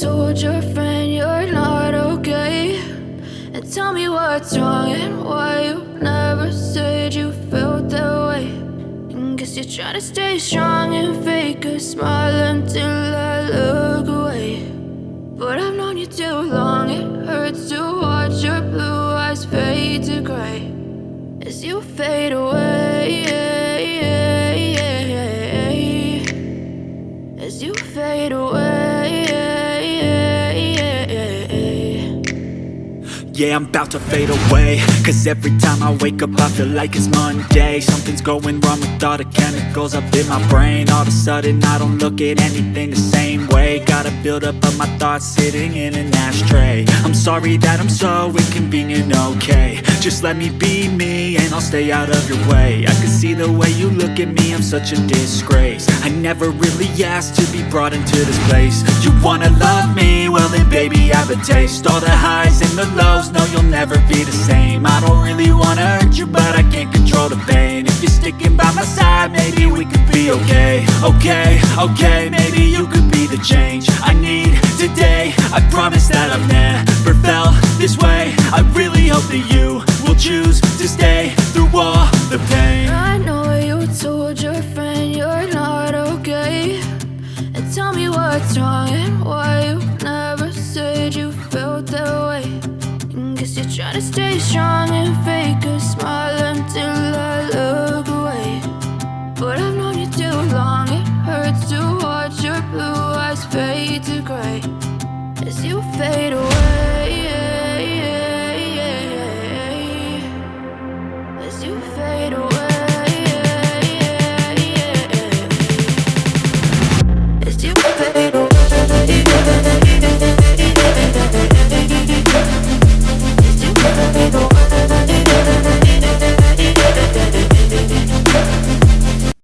told your friend you're not okay, and tell me what's wrong and why you never said you felt that way. And guess you're trying to stay strong and fake a smile until I look away. But I've known you too long, it hurts to watch your blue eyes fade to gray as you fade away, as you fade away. Yeah, I'm about to fade away, cause every time I wake up I feel like it's Monday. Something's going wrong with all the chemicals up in my brain. All of a sudden I don't look at anything the same way. Gotta build up of my thoughts sitting in an ashtray. I'm sorry that I'm so inconvenient, okay. Just let me be me and I'll stay out of your way. I can see the way you look at me, I'm such a disgrace. I never really asked to be brought into this place. You wanna love me? Well then baby I have a taste. All the highs and the lows, no you'll never be the same. I don't really wanna hurt you but I can't control the pain. If you're sticking by my side maybe we could be okay. Okay, maybe you could be the change I need today. I promise that I've never felt this way. I really hope that you will choose to stay through all the pain. I know you told your friend you're not okay, and tell me what's wrong and why you never said you felt that way. And guess you're trying to stay strong and fake a smile until I look away. But I've known you too long, it hurts to watch your blue eyes fade